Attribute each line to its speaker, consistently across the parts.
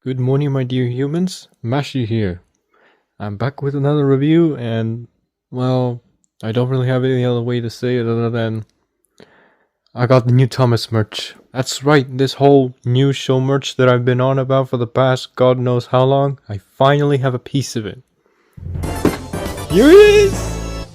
Speaker 1: Good morning, my dear humans. Mashi here. I'm back with another review, and well, I don't really have any other way to say it other than I got the new Thomas merch. That's right, this whole new show merch that I've been on about for the past God knows how long, I finally have a piece of it. Here it is!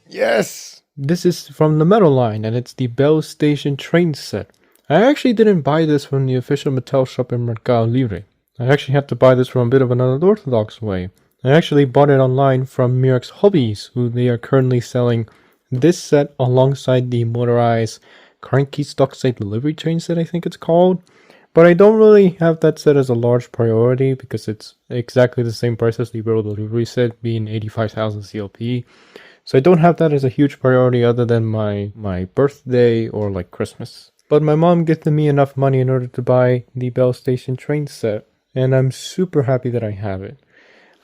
Speaker 1: Yes! This is from the Metal line, and it's the Bell Station train set. I actually didn't buy this from the official Mattel shop in Mercado Libre. I actually had to buy this from a bit of an unorthodox way. I actually bought it online from Murex Hobbies, who they are currently selling this set alongside the motorized cranky stock site delivery train set, I think it's called. But I don't really have that set as a large priority because it's exactly the same price as the barrel delivery set, being 85,000 CLP. So I don't have that as a huge priority other than my birthday or like Christmas. But my mom gifted me enough money in order to buy the Bell Station train set, and I'm super happy that I have it.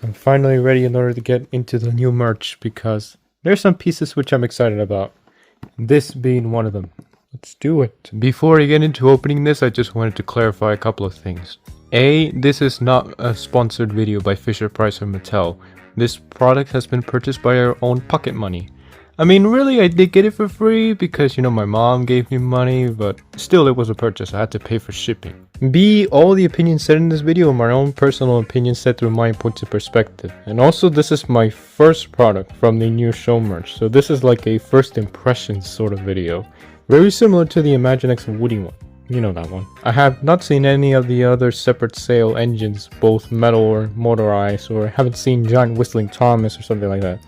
Speaker 1: I'm finally ready in order to get into the new merch because there's some pieces which I'm excited about. This being one of them. Let's do it. Before I get into opening this, I just wanted to clarify a couple of things. A, this is not a sponsored video by Fisher-Price or Mattel. This product has been purchased by our own pocket money. I mean, really, I did get it for free because, my mom gave me money, but still it was a purchase. I had to pay for shipping. B, all the opinions said in this video are my own personal opinions set through my points of perspective. And also, this is my first product from the new show merch, so this is like a first impression sort of video. Very similar to the Imaginext Woody one. You know that one. I have not seen any of the other separate sale engines, both metal or motorized, or haven't seen Giant Whistling Thomas or something like that.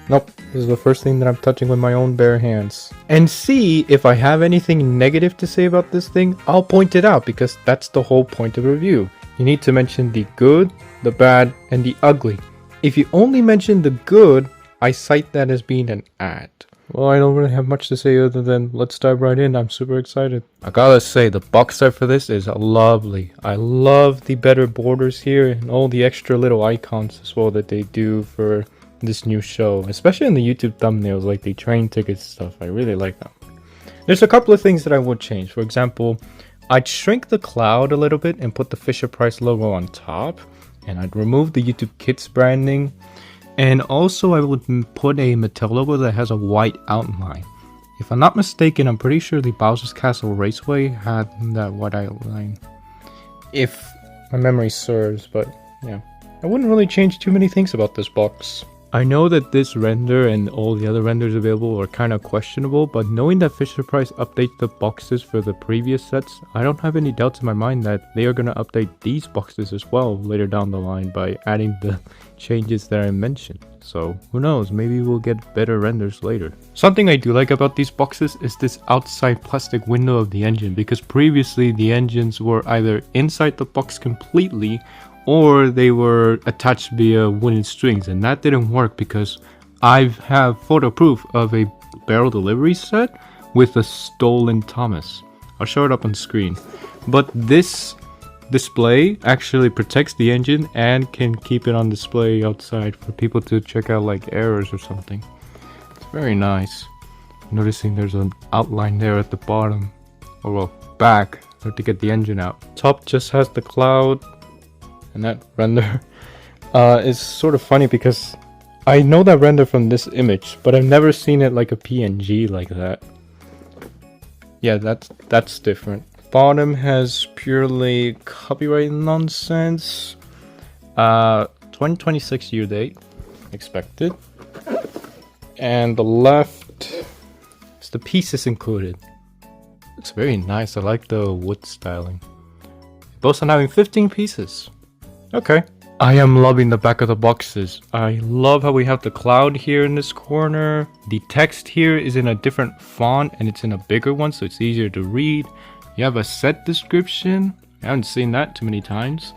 Speaker 1: Nope, this is the first thing that I'm touching with my own bare hands. And see, if I have anything negative to say about this thing, I'll point it out because that's the whole point of a review. You need to mention the good, the bad, and the ugly. If you only mention the good, I cite that as being an ad. Well, I don't really have much to say other than let's dive right in. I'm super excited. I gotta say, the box art for this is lovely. I love the better borders here and all the extra little icons as well that they do for this new show, especially in the YouTube thumbnails, like the train ticket stuff. I really like them. There's a couple of things that I would change. For example, I'd shrink the cloud a little bit and put the Fisher-Price logo on top, and I'd remove the YouTube Kids branding, and also I would put a Mattel logo that has a white outline. If I'm not mistaken, I'm pretty sure the Bowser's Castle Raceway had that white outline, if my memory serves, but yeah. I wouldn't really change too many things about this box. I know that this render and all the other renders available are kind of questionable, but knowing that Fisher-Price updates the boxes for the previous sets, I don't have any doubts in my mind that they are going to update these boxes as well later down the line by adding the changes that I mentioned. So who knows, maybe we'll get better renders later. Something I do like about these boxes is this outside plastic window of the engine, because previously the engines were either inside the box completely or they were attached via wooden strings, and that didn't work because I have photo proof of a barrel delivery set with a stolen Thomas. I'll show it up on screen. But this display actually protects the engine and can keep it on display outside for people to check out like errors or something. It's very nice. Noticing there's an outline there at the bottom, or well, back, to get the engine out. Top just has the cloud. And that render is sort of funny because I know that render from this image, but I've never seen it like a PNG like that. Yeah, that's different. Bottom has purely copyright nonsense. 2026 year date, expected. And the left is the pieces included. It's very nice. I like the wood styling. Both on having 15 pieces. Okay. I am loving the back of the boxes. I love how we have the cloud here in this corner. The text here is in a different font and it's in a bigger one, so it's easier to read. You have a set description. I haven't seen that too many times.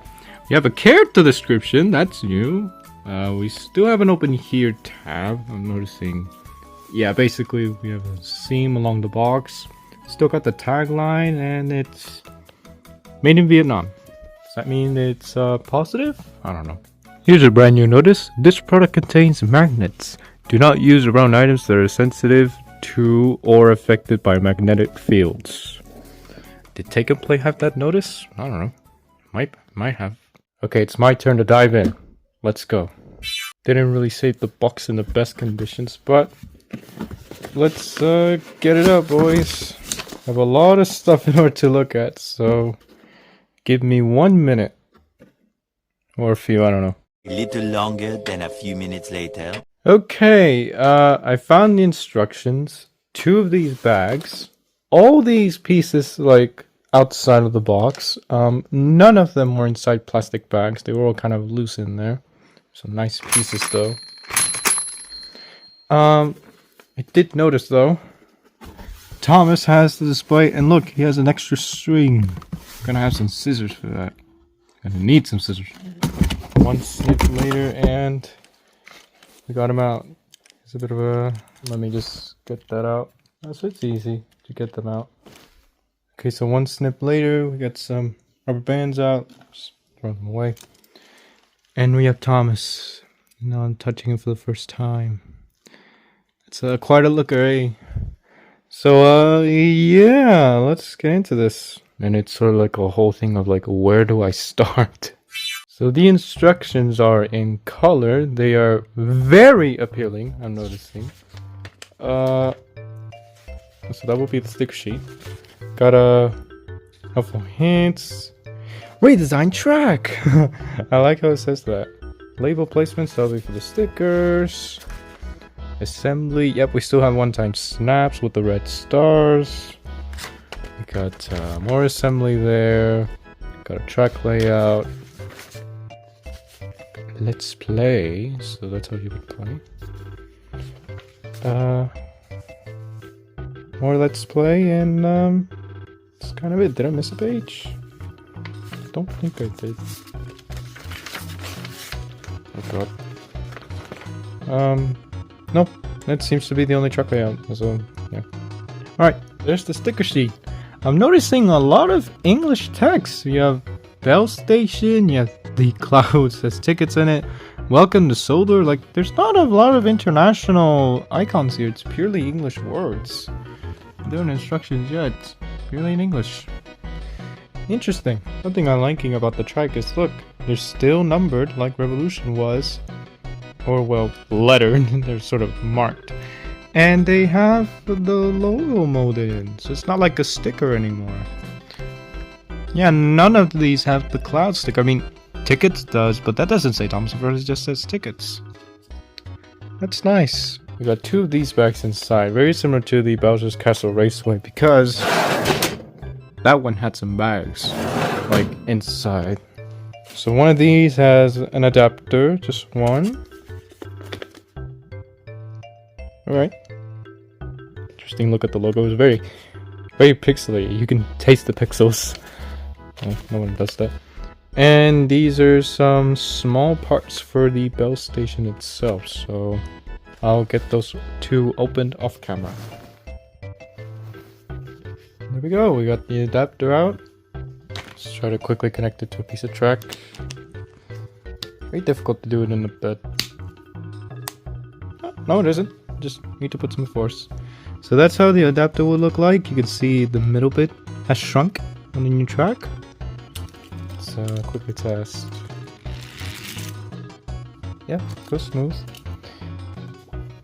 Speaker 1: You have a character description. That's new. We still have an open here tab. I'm noticing. Yeah, basically we have a seam along the box. Still got the tagline, and it's made in Vietnam. Does that mean it's positive? I don't know. Here's a brand new notice. This product contains magnets. Do not use around items that are sensitive to or affected by magnetic fields. Did Take and Play have that notice? I don't know. Might have. Okay, it's my turn to dive in. Let's go. Didn't really save the box in the best conditions, but let's get it up, boys. I have a lot of stuff in order to look at, so give me 1 minute. Or a few, I don't know.
Speaker 2: A little longer than a few minutes later.
Speaker 1: Okay, I found the instructions. 2 of these bags. All these pieces, like, outside of the box. None of them were inside plastic bags. They were all kind of loose in there. Some nice pieces, though. I did notice, though, Thomas has the display, and look, he has an extra string. Gonna have some scissors for that. Gonna need some scissors. 1 snip later, and we got him out. It's a bit of a... Let me just get that out. So it's easy to get them out. Okay, so 1 snip later, we got some rubber bands out. Just throw them away. And we have Thomas. Now I'm touching him for the first time. It's quite a looker, eh? So, yeah, let's get into this. And it's sort of like a whole thing of like, where do I start? So the instructions are in color. They are very appealing, I'm noticing. So that will be the sticker sheet. Got a helpful hints. Redesign track! I like how it says that. Label placements, that'll be for the stickers. Assembly, yep, we still have one-time snaps with the red stars. We got more assembly there. Got a track layout. Let's play, so that's how you would play. More let's play, and that's kind of it. Did I miss a page? Don't think I did. Oh god. Nope. That seems to be the only track layout. So yeah. Alright, there's the sticker sheet. I'm noticing a lot of English text. You have Bell Station, you have the cloud says tickets in it. Welcome to Solar. Like, there's not a lot of international icons here. It's purely English words. Doing instructions, yeah, it's purely in English. Interesting. Something I'm liking about the track is, look, they're still numbered like Revolution was. Or, well, lettered. They're sort of marked. And they have the logo molded in. So it's not like a sticker anymore. Yeah, none of these have the cloud sticker. I mean, tickets does, but that doesn't say Thomas Verse, it just says tickets. That's nice. We got 2 of these bags inside. Very similar to the Bowser's Castle Raceway, because that one had some bags, like, inside. So one of these has an adapter, just one. Alright. Interesting look at the logo. It's very, very pixely. You can taste the pixels. Oh, no one does that. And these are some small parts for the Bell Station itself. So I'll get those 2 opened off camera. There we go. We got the adapter out. Let's try to quickly connect it to a piece of track. Very difficult to do it in the bed. Oh, no, it isn't. Just need to put some force. So that's how the adapter will look like. You can see the middle bit has shrunk on the new track. Let's quickly test. Yeah, goes smooth.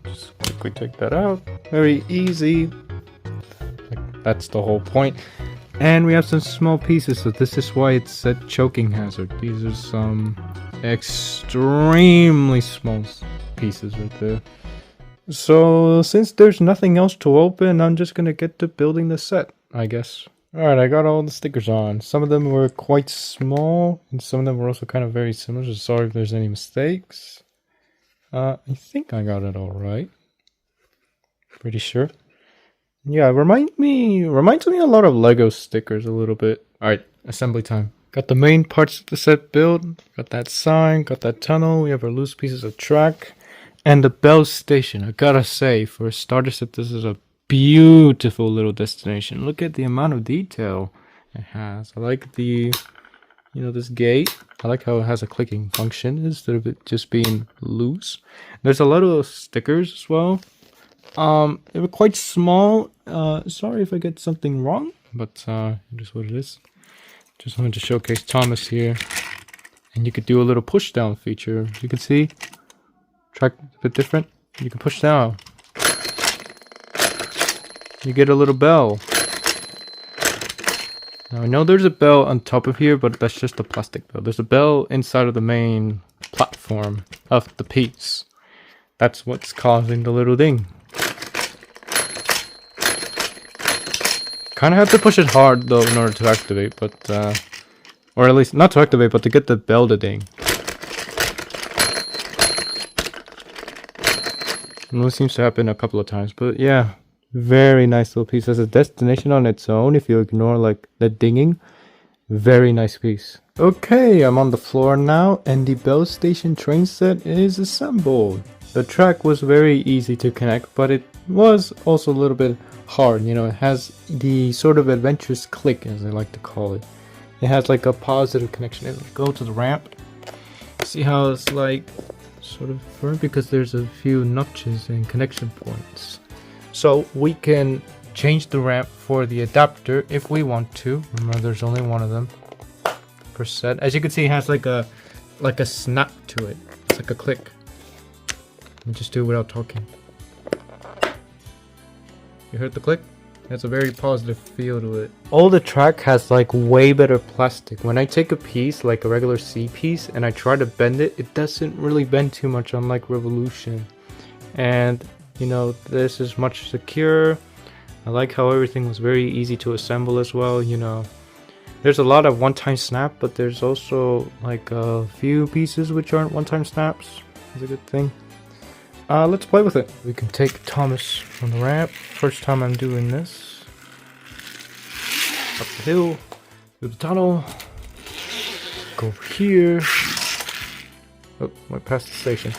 Speaker 1: Just quickly take that out. Very easy. Like, that's the whole point. And we have some small pieces, so this is why it's a choking hazard. These are some extremely small pieces right there. So, since there's nothing else to open, I'm just gonna get to building the set, I guess. Alright, I got all the stickers on. Some of them were quite small, and some of them were also kind of very similar, so sorry if there's any mistakes. I think I got it all right. Pretty sure. Yeah, reminds me a lot of Lego stickers a little bit. Alright, assembly time. Got the main parts of the set built. Got that sign, got that tunnel. We have our loose pieces of track. And the Bell Station. I gotta say, for a starter set, this is a beautiful little destination. Look at the amount of detail it has. I like the, this gate. I like how it has a clicking function instead of it just being loose. There's a lot of stickers as well. They were quite small. Sorry if I get something wrong, but it is what it is. Just wanted to showcase Thomas here. And you could do a little push down feature. You can see, track a bit different. You can push down. You get a little bell. Now I know there's a bell on top of here, but that's just a plastic bell. There's a bell inside of the main platform of the piece. That's what's causing the little ding. Kind of have to push it hard though in order to activate, but or at least not to activate, but to get the bell to ding. And this seems to happen a couple of times, but yeah, very nice little piece. As a destination on its own, if you ignore like the dinging, very nice piece. Okay, I'm on the floor now, and the bell station train set is assembled. The track was very easy to connect, but it was also a little bit hard. You know, it has the sort of adventurous click, as I like to call it. It has like a positive connection. It'll go to the ramp. See how it's like sort of firm because there's a few notches and connection points. So we can change the ramp for the adapter if we want to. Remember, there's only one of them per set. As you can see, it has like a snap to it. It's like a click. Let me just do it without talking. You heard the click? It's a very positive feel to it. All the track has like way better plastic. When I take a piece, like a regular C piece, and I try to bend it, it doesn't really bend too much, unlike Revolution. And you know, this is much secure. I like how everything was very easy to assemble as well. You know, there's a lot of one-time snap, but there's also like a few pieces which aren't one-time snaps. It's a good thing. Let's play with it. We can take Thomas from the ramp. First time I'm doing this. Up the hill, through the tunnel. Go over here. Oh, went past the station.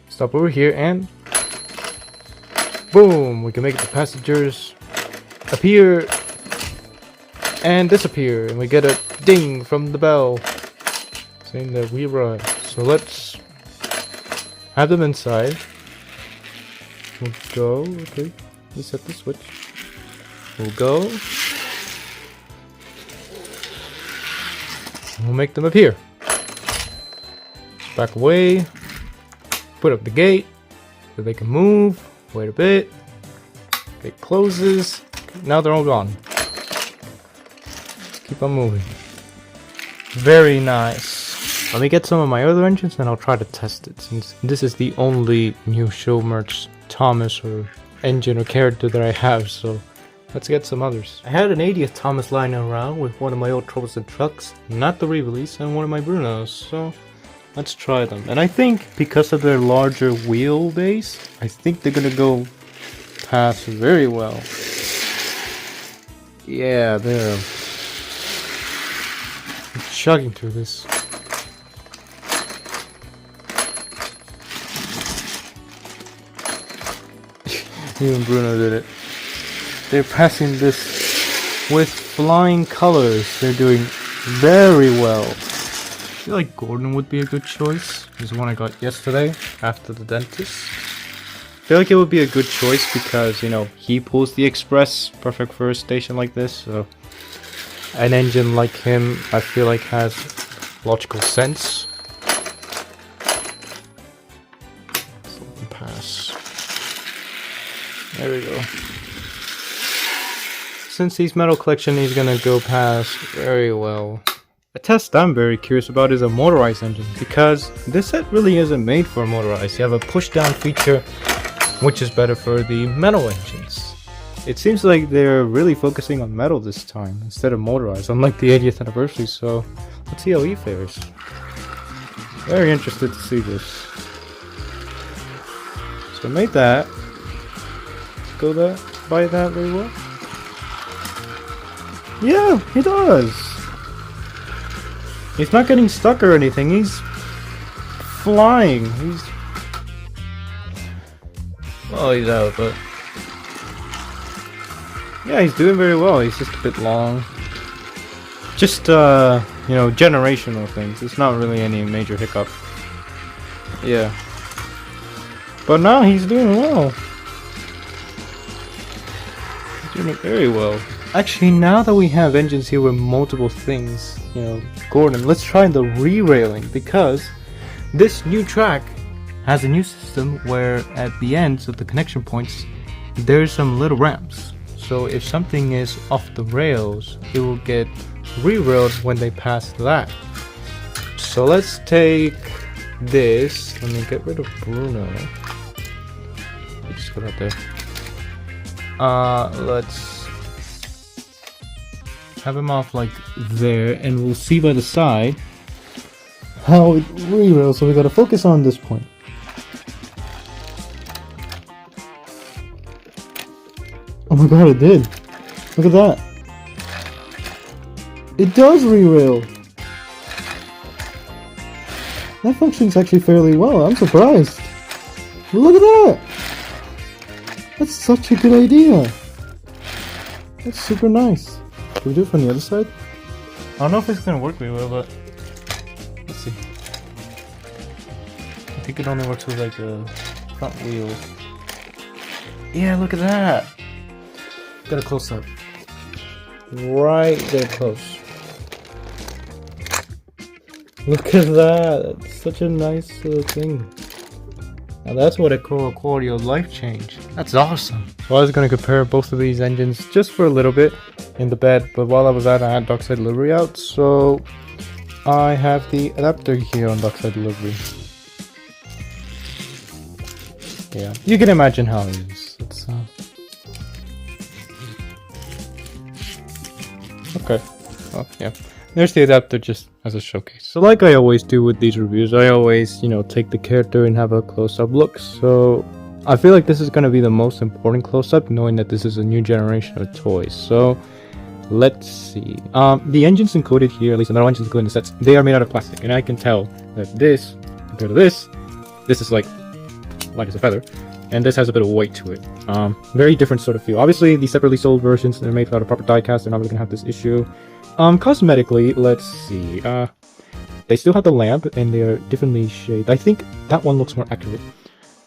Speaker 1: Stop over here and boom! We can make the passengers appear and disappear, and we get a ding from the bell saying that we arrived. So let's have them inside. We'll go. Okay, reset the switch. We'll go. We'll make them appear. Back away. Put up the gate so they can move. Wait a bit. Gate closes. Now they're all gone. Let's keep on moving. Very nice. Let me get some of my other engines and I'll try to test it, since this is the only new show merch Thomas or engine or character that I have, so let's get some others. I had an 80th Thomas lying around with one of my old troublesome trucks, not the re-release, and one of my Brunos, so let's try them. And I think because of their larger wheelbase, I think they're gonna go past very well. Yeah, they're chugging through this. Even Bruno did it. They're passing this with flying colors. They're doing very well. I feel like Gordon would be a good choice. He's the one I got yesterday after the dentist. I feel like it would be a good choice because, you know, he pulls the express, perfect for a station like this. So an engine like him, I feel like has logical sense. So let me pass. There we go. Since he's metal collection, he's gonna go past very well. A test I'm very curious about is a motorized engine, because this set really isn't made for motorized. You have a push down feature, which is better for the metal engines. It seems like they're really focusing on metal this time instead of motorized, unlike the 80th anniversary, so let's see how he fares. Very interested to see this. So I made that. Go that, buy that very well. Yeah, he does. He's not getting stuck or anything. He's flying. Well, he's out, but yeah, he's doing very well. He's just a bit long. Just you know, generational things. It's not really any major hiccup. Yeah, but now he's doing well. Doing it very well. Actually, now that we have engines here with multiple things, you know, Gordon, let's try the re-railing, because this new track has a new system where at the ends of the connection points there's some little ramps. So if something is off the rails, it will get re-railed when they pass that. So let's take this. Let me get rid of Bruno. Just put it out there. Let's have him off like there, and we'll see by the side how it re-rails. So we gotta focus on this point. Oh my god, it did! Look at that! It does re-rail! That functions actually fairly well, I'm surprised! Look at that! That's such a good idea! That's super nice. Can we do it from the other side? I don't know if it's gonna work very well, but let's see. I think it only works with like a front wheel. Yeah, look at that! Got a close up. Right there close. Look at that! That's such a nice little thing. Now that's what I call a quality of life change. That's awesome. So I was going to compare both of these engines just for a little bit in the bed, but while I was out I had Dockside Delivery out, so I have the adapter here on Dockside Delivery. Yeah, you can imagine how it is. It's okay. Oh yeah. There's the adapter just as a showcase. So like I always do with these reviews, I always, you know, take the character and have a close-up look. So I feel like this is going to be the most important close-up, knowing that this is a new generation of toys. So let's see. The engines included here, at least the metal engines included in the sets, they are made out of plastic. And I can tell that this, compared to this is like light as a feather. And this has a bit of weight to it. Very different sort of feel. Obviously, the separately sold versions, they're made out of proper die cast. They're not really going to have this issue. Cosmetically, let's see. They still have the lamp, and they are differently shaded. I think that one looks more accurate.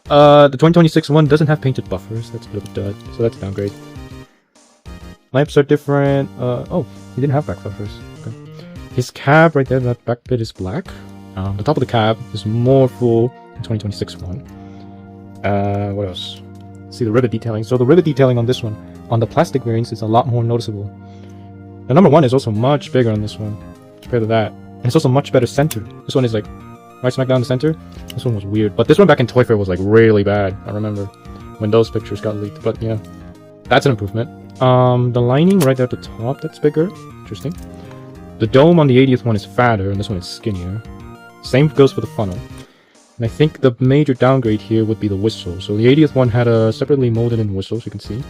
Speaker 1: The 2026 one doesn't have painted buffers. That's a bit of a dud, so that's a downgrade. Lamps are different. Oh, he didn't have back buffers. Okay. His cab right there, that back bit is black. The top of the cab is more full in 2026 one. What else? See the rivet detailing. So the rivet detailing on this one, on the plastic variants, is a lot more noticeable. The number one is also much bigger on this one compared to that. And it's also much better centered. This one is like right smack down the center. This one was weird. But this one back in Toy Fair was like really bad. I remember when those pictures got leaked. But yeah, that's an improvement. The lining right there at the top, that's bigger. Interesting. The dome on the 80th one is fatter and this one is skinnier. Same goes for the funnel. And I think the major downgrade here would be the whistle. So the 80th one had a separately molded in whistle, so you can see.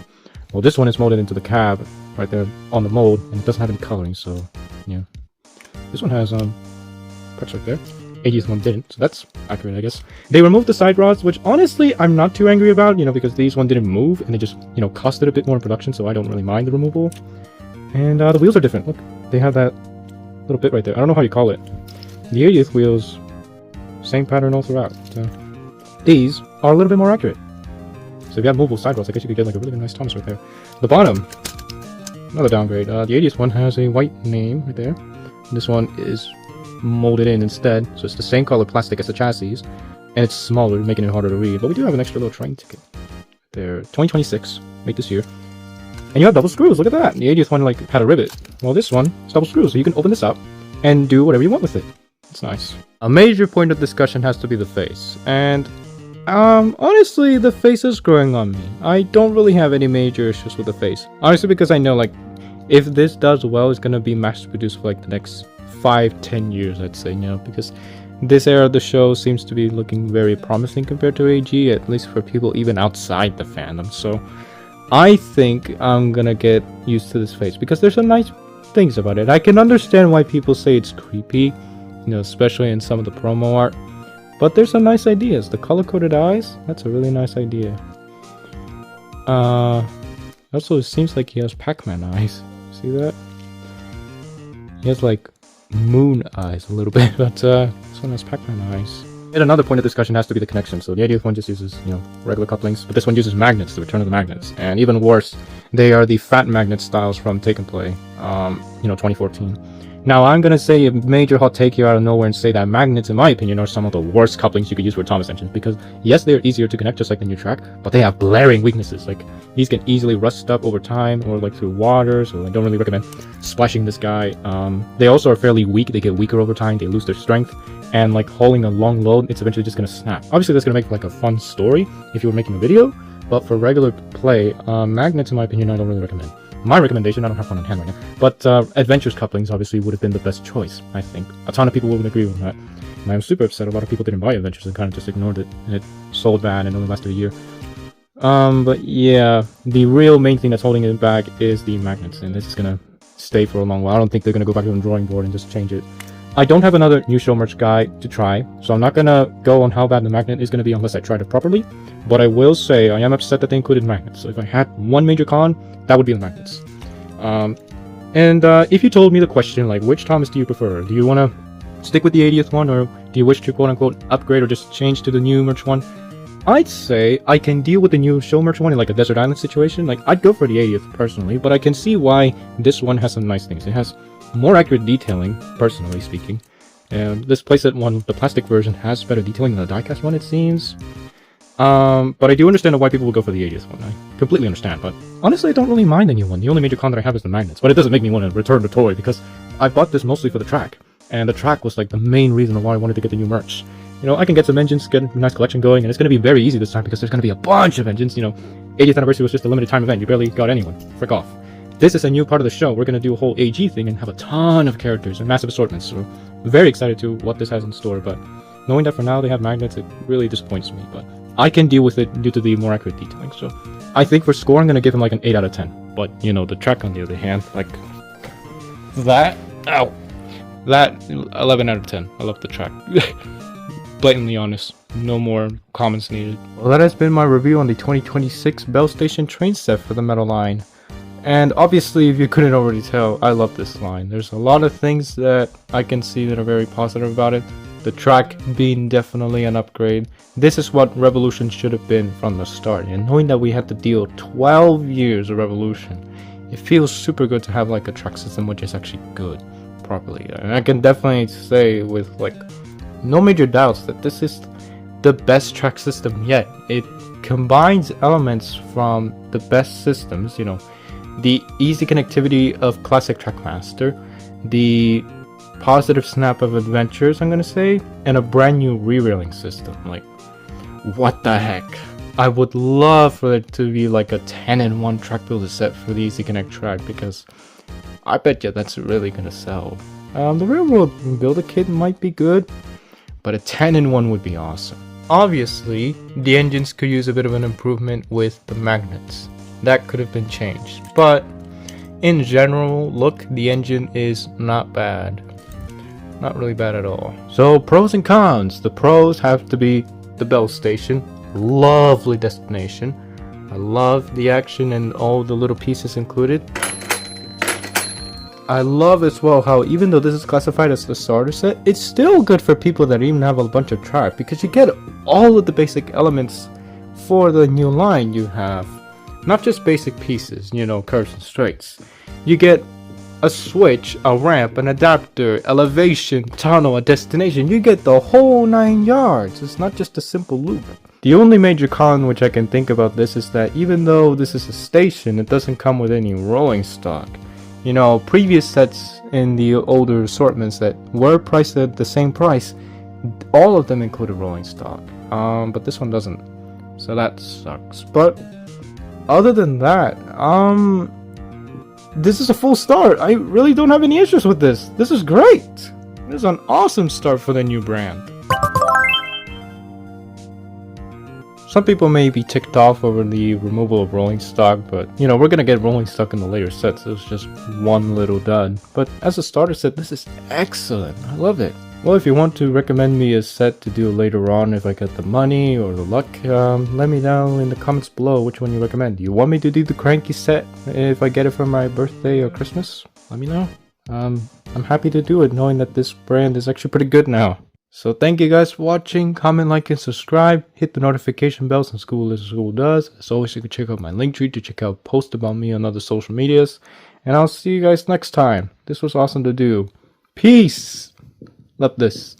Speaker 1: Well, this one is molded into the cab right there on the mold, and it doesn't have any coloring, so yeah. This one has parts right there. 80th one didn't, so that's accurate, I guess. They removed the side rods, which honestly I'm not too angry about, you know, because these one didn't move, and they just, you know, costed a bit more in production, so I don't really mind the removal. And the wheels are different. Look, they have that little bit right there. I don't know how you call it. The 80th wheels, same pattern all throughout. So these are a little bit more accurate. So if you have movable side rods, I guess you could get like a really nice Thomas right there. The bottom, another downgrade. The 80th one has a white name right there. This one is molded in instead, so it's the same color plastic as the chassis, and it's smaller, making it harder to read. But we do have an extra little train ticket there. 2026, made this year. And you have double screws, look at that! The 80th one like had a rivet. Well, this one is double screws, so you can open this up and do whatever you want with it. It's nice. A major point of discussion has to be the face, and honestly, the face is growing on me. I don't really have any major issues with the face. Honestly, because I know, like, if this does well, it's gonna be mass produced for, like, the next 5-10 years, I'd say, you know, because this era of the show seems to be looking very promising compared to AG, at least for people even outside the fandom. So, I think I'm gonna get used to this face, because there's some nice things about it. I can understand why people say it's creepy, you know, especially in some of the promo art. But there's some nice ideas. The color-coded eyes, that's a really nice idea. Also, it seems like he has Pac-Man eyes. See that? He has like moon eyes a little bit, but this one has Pac-Man eyes. And another point of discussion has to be the connection. So the 80th one just uses, you know, regular couplings, but this one uses magnets, the return of the magnets. And even worse, They are the fat magnet styles from Take and Play, 2014. Now, I'm gonna say a major hot take here out of nowhere and say that magnets, in my opinion, are some of the worst couplings you could use for Thomas engines, because yes, they're easier to connect just like the new track, but they have blaring weaknesses. Like, these can easily rust up over time or like through water, so I don't really recommend splashing this guy. They also are fairly weak. They get weaker over time, they lose their strength, and like hauling a long load, it's eventually just gonna snap. Obviously, that's gonna make like a fun story if you were making a video, but for regular play, magnets, in my opinion, I don't really recommend. My recommendation, I don't have one on hand right now, but Adventures couplings obviously would have been the best choice, I think. A ton of people would agree with that, and I'm super upset a lot of people didn't buy Adventures and kind of just ignored it, and it sold bad and only lasted a year. But yeah, the real main thing that's holding it back is the magnets, and this is gonna stay for a long while. I don't think they're gonna go back to the drawing board and just change it. I don't have another new show merch guide to try, so I'm not gonna go on how bad the magnet is gonna be unless I tried it properly. But I will say I am upset that they included magnets. So if I had one major con, that would be the magnets. If you told me the question, like, which Thomas do you prefer? Do you want to stick with the 80th one, or do you wish to quote-unquote upgrade or just change to the new merch one? I'd say I can deal with the new show merch one in like a desert island situation. Like, I'd go for the 80th personally, but I can see why this one has some nice things. It has more accurate detailing, personally speaking. And this playset one, the plastic version, has better detailing than the diecast one, it seems. But I do understand why people will go for the 80th one. I completely understand, but honestly, I don't really mind the new one. The only major con that I have is the magnets, but it doesn't make me want to return the toy, because I bought this mostly for the track, and the track was like the main reason why I wanted to get the new merch. You know, I can get some engines, get a nice collection going, and it's going to be very easy this time because there's going to be a bunch of engines. You know, 80th anniversary was just a limited time event. You barely got anyone. Frick off. This is a new part of the show. We're going to do a whole AG thing and have a ton of characters and massive assortments. So very excited to what this has in store, but knowing that for now they have magnets, it really disappoints me, but I can deal with it due to the more accurate detailing. So I think for score, I'm going to give him like an 8 out of 10. But, you know, the track on the other hand, like that, ow, that 11 out of 10. I love the track. Blatantly honest. No more comments needed. Well, that has been my review on the 2026 Bell Station train set for the metal line. And obviously, if you couldn't already tell, I love this line. There's a lot of things that I can see that are very positive about it. The track being definitely an upgrade. This is what Revolution should have been from the start. And knowing that we had to deal 12 years of Revolution, it feels super good to have like a track system which is actually good, properly. And I can definitely say with like no major doubts that this is the best track system yet. It combines elements from the best systems, you know, the easy connectivity of classic Trackmaster, the positive snap of Adventures, I'm gonna say, and a brand new re-railing system. Like, what the heck? I would love for it to be like a 10-in-1 track builder set for the Easy Connect track, because I bet you that's really gonna sell. The real world builder kit might be good, but a 10-in-1 would be awesome. Obviously, the engines could use a bit of an improvement with the magnets. That could have been changed, but in general, look, the engine is not bad. Not really bad at all. So, pros and cons. The pros have to be the Bell Station. Lovely destination. I love the action and all the little pieces included. I love as well how, even though this is classified as the starter set, it's still good for people that even have a bunch of track, because you get all of the basic elements for the new line you have. Not just basic pieces, you know, curves and straights. You get a switch, a ramp, an adapter, elevation, tunnel, a destination. You get the whole 9 yards. It's not just a simple loop. The only major con which I can think about this is that even though this is a station, it doesn't come with any rolling stock. You know, previous sets in the older assortments that were priced at the same price, all of them included rolling stock. But this one doesn't. So that sucks. But other than that, this is a full start. I really don't have any issues with this. This is great. This is an awesome start for the new brand. Some people may be ticked off over the removal of rolling stock, but you know, we're gonna get rolling stock in the later sets. It was just one little dud. But as a starter set, this is excellent. I love it. Well, if you want to recommend me a set to do later on, if I get the money or the luck, let me know in the comments below which one you recommend. Do you want me to do the Cranky set if I get it for my birthday or Christmas? Let me know. I'm happy to do it, knowing that this brand is actually pretty good now. So thank you guys for watching. Comment, like, and subscribe. Hit the notification bell since school is school does. As always, you can check out my link tree to check out posts about me on other social medias. And I'll see you guys next time. This was awesome to do. Peace. Love this.